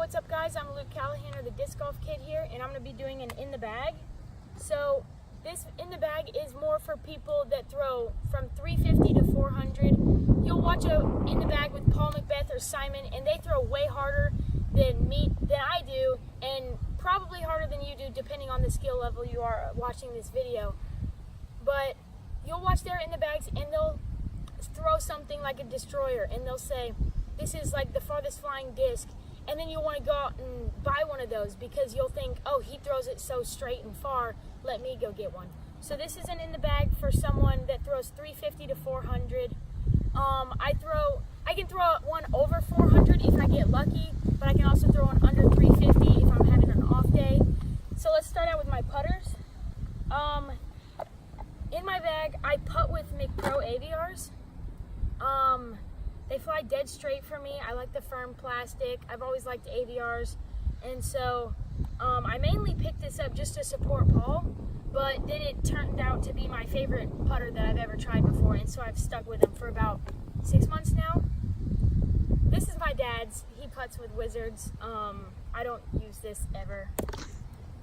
what's up guys? I'm Callaghan, or the Disc Golf Kid here, and I'm going to be doing an in the bag. So this in the bag is more for people that throw from 350 to 400. You'll watch a in the bag with Paul Mcbeth or Simon, and they throw way harder than I do, and probably harder than you do depending on the skill level you are watching this video. But you'll watch their in the bags and they'll throw something like a destroyer, and they'll say, this is like the farthest flying disc, and then you'll want to go out and buy one of those because you'll think, oh, he throws it so straight and far, let me go get one. So this is an in the bag for someone that throws 350 to 400. I can throw one over 400 if I get lucky, but I can also throw one under 350 if I'm having an off day. So let's start out with my putters. In my bag, I putt with Pro aviars. They fly dead straight for me. I like the firm plastic. I've always liked aviars, and so I mainly picked this up just to support Paul, but then it turned out to be my favorite putter that I've ever tried before, and so I've stuck with him for about 6 months now. This is my dad's. He putts with Wizards. I don't use this ever,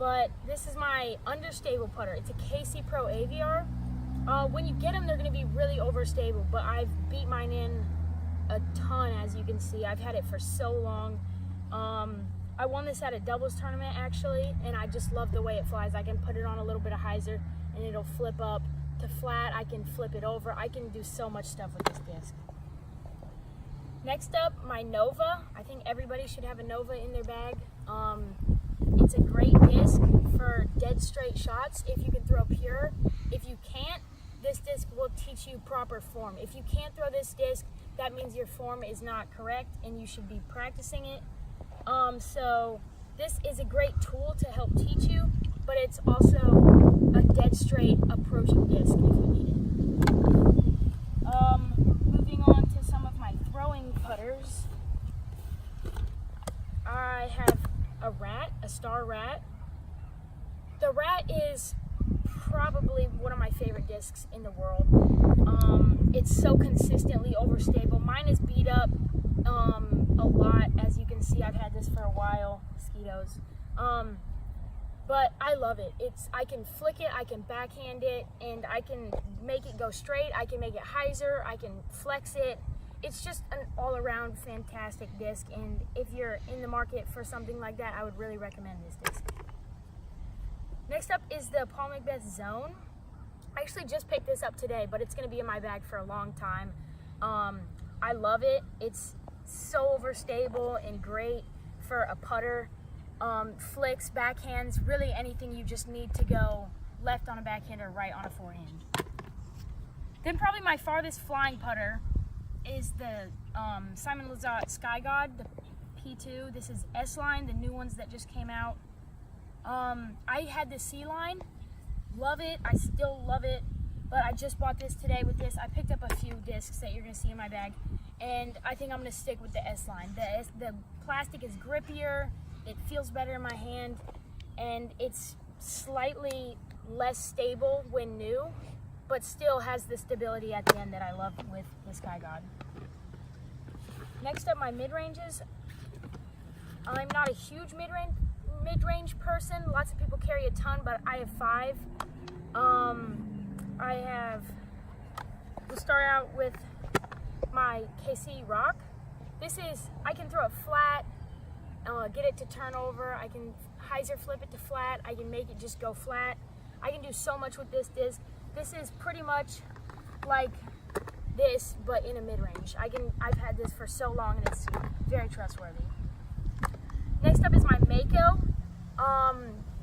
but this is my Understable putter. It's a KC Pro aviar. When you get them, they're going to be really overstable, but I've beat mine in a ton, as you can see. I've had it for so long. I won this at a doubles tournament actually, and I just love the way it flies. I can put it on a little bit of hyzer and it'll flip up to flat. I can flip it over. I can do so much stuff with this disc. Next up, my Nova. I think everybody should have a Nova in their bag. It's a great disc for dead straight shots if you can throw pure. If you can't, this disc will teach you proper form. If you can't throw this disc, that means your form is not correct and you should be practicing it. So this is a great tool to help teach you, but it's also a dead straight approaching disc if you need it. Moving on to some of my throwing putters. I have a Star Rat. The Rat is probably one of my favorite discs in the world. It's so consistently overstable. Mine is beat up a lot, as you can see. I've had this for a while, mosquitoes. But I love it. I can flick it, I can backhand it, and I can make it go straight. I can make it hyzer, I can flex it. It's just an all-around fantastic disc, and if you're in the market for something like that, I would really recommend this disc. Next up is the Paul Mcbeth Zone. I actually just picked this up today, but it's going to be in my bag for a long time. I love it. It's so overstable and great for a putter. Flicks, backhands, really anything you just need to go left on a backhand or right on a forehand. Then probably my farthest flying putter is the Simon Lizotte Sky God, the P2. This is S-Line, the new ones that just came out. I had the C-Line, love it, I still love it, but I just bought this today with this. I picked up a few discs that you're going to see in my bag, and I think I'm going to stick with the S-Line. The plastic is grippier, it feels better in my hand, and it's slightly less stable when new, but still has the stability at the end that I love with the Sky God. Next up, my mid-ranges. I'm not a huge mid-range person. Lots of people carry a ton, but I have 5. We'll start out with my KC Rock. I can throw it flat, get it to turn over. I can hyzer flip it to flat. I can make it just go flat. I can do so much with this disc. This is pretty much like this, but in a mid-range. I've had this for so long, and it's very trustworthy. Next up is my Mako.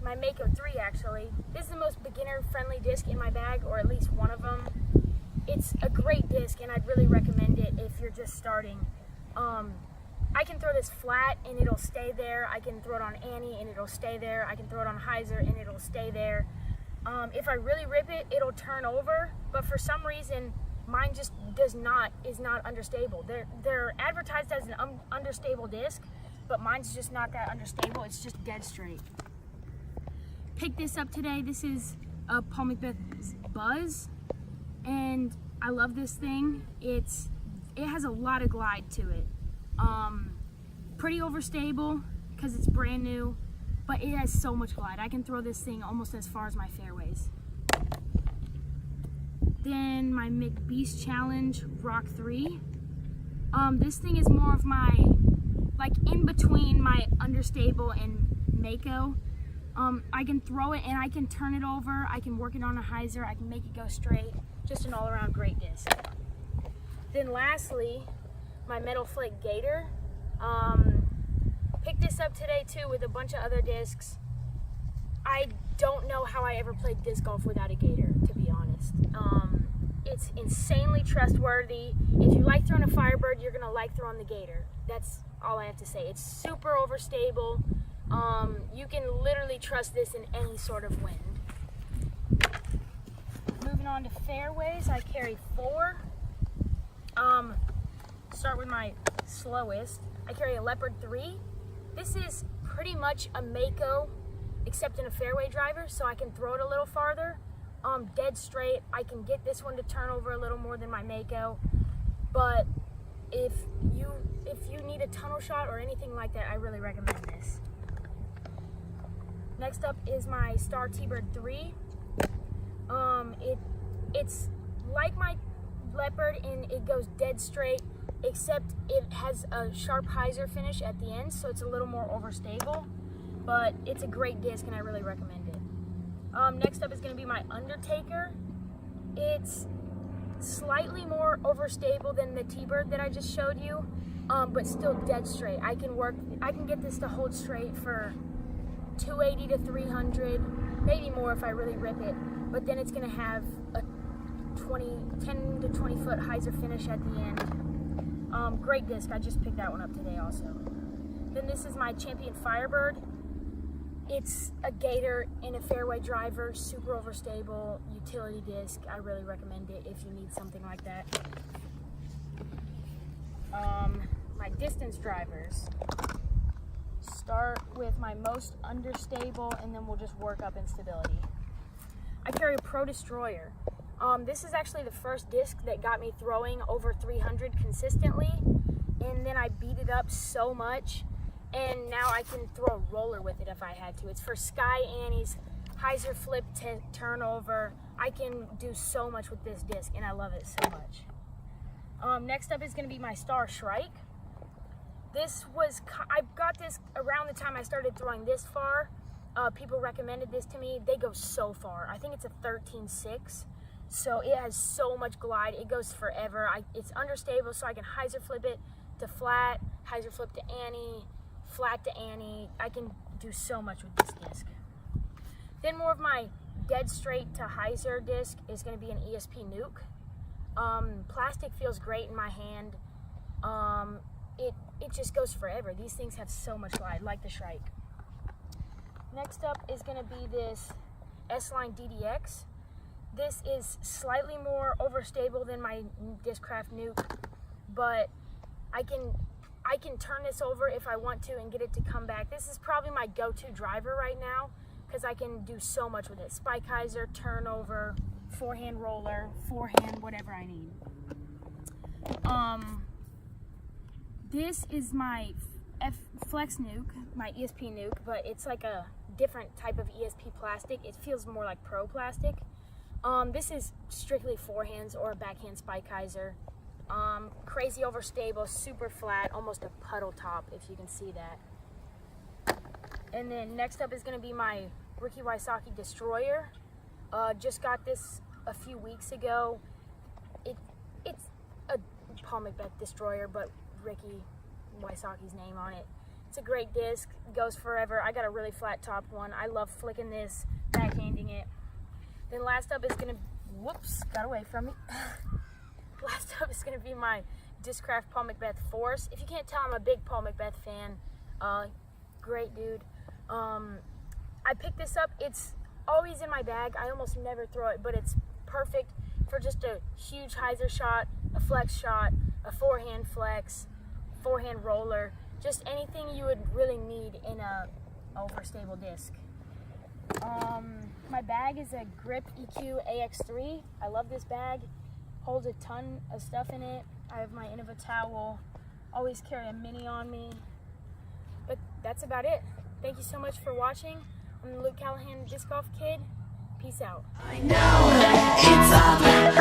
My Mako 3 actually. This is the most beginner-friendly disc in my bag, or at least one of them. It's a great disc, and I'd really recommend it if you're just starting. I can throw this flat, and it'll stay there. I can throw it on Annie, and it'll stay there. I can throw it on hyzer, and it'll stay there. If I really rip it, it'll turn over, but for some reason, mine just is not understable. They're advertised as an understable disc, but mine's just not that understable. It's just dead straight. Picked this up today. This is a Paul Mcbeth Buzz, and I love this thing. It has a lot of glide to it. Pretty overstable, because it's brand new, but it has so much glide. I can throw this thing almost as far as my fairways. Then my Mcbeast Challenge Rock 3. This thing is more of my, like in between my Understable and Mako. I can throw it and I can turn it over. I can work it on a hyzer. I can make it go straight. Just an all-around great disc. Then lastly, my metal flake gator. Picked this up today too with a bunch of other discs. I don't know how I ever played disc golf without a gator, to be honest. It's insanely trustworthy. If you like throwing a firebird, you're gonna like throwing the gator. That's all I have to say. It's super overstable. You can literally trust this in any sort of wind. Moving on to fairways, I carry 4. Start with my slowest. I carry a Leopard 3. This is pretty much a Mako, except in a fairway driver, so I can throw it a little farther. Dead straight. I can get this one to turn over a little more than my Mako, but if you need a tunnel shot or anything like that, I really recommend this. Next up is my Star T-Bird 3. It's like my Leopard and it goes dead straight, except it has a sharp hyzer finish at the end, so it's a little more overstable, but it's a great disc and I really recommend it. Next up is going to be my Undertaker. It's slightly more overstable than the T-Bird that I just showed you, but still dead straight. I can get this to hold straight for 280 to 300, maybe more if I really rip it, but then it's going to have a 10 to 20 foot hyzer finish at the end. Great disc. I just picked that one up today also. Then this is my Champion Firebird. It's a gator in a fairway driver, super overstable, utility disc. I really recommend it if you need something like that. My distance drivers. Start with my most understable and then we'll just work up in stability. I carry a Pro Destroyer. This is actually the first disc that got me throwing over 300 consistently, and then I beat it up so much, and now I can throw a roller with it if I had to. It's for sky annies, hyzer flip, turnover. I can do so much with this disc, and I love it so much. Next up is going to be my Star Shrike. I got this around the time I started throwing this far. People recommended this to me. They go so far. I think it's a 13.6. So it has so much glide. It goes forever. It's understable, so I can hyzer flip it to flat, hyzer flip to Annie, flat to Annie. I can do so much with this disc. Then more of my dead straight to hyzer disc is going to be an ESP Nuke. Plastic feels great in my hand. It just goes forever. These things have so much glide, like the Shrike. Next up is going to be this S-Line DDX. This is slightly more overstable than my Discraft Nuke, but I can turn this over if I want to and get it to come back. This is probably my go-to driver right now because I can do so much with it. Spike hyzer, turnover, forehand roller, forehand, whatever I need. This is my Flex Nuke, my ESP Nuke, but it's like a different type of ESP plastic. It feels more like pro plastic. This is strictly forehands or a backhand spike hyzer. Crazy overstable, super flat, almost a puddle top, if you can see that. And then next up is going to be my Ricky Wysocki Destroyer. Just got this a few weeks ago. It's a Paul Mcbeth Destroyer, but Ricky Wysocki's name on it. It's a great disc, goes forever. I got a really flat top one. I love flicking this, backhanding it. Then last up is gonna, whoops, got away from me. Last up is gonna be my Discraft Paul Mcbeth Force. If you can't tell, I'm a big Paul Mcbeth fan. Great dude. I picked this up. It's always in my bag. I almost never throw it, but it's perfect for just a huge hyzer shot, a flex shot, a forehand flex, forehand roller, just anything you would really need in a overstable disc. My bag is a Grip EQ AX3. I love this bag. Holds a ton of stuff in it. I have my Innova towel. Always carry a mini on me. But that's about it. Thank you so much for watching. I'm the Luke Callaghan Disc Golf Kid. Peace out. I know it's ugly.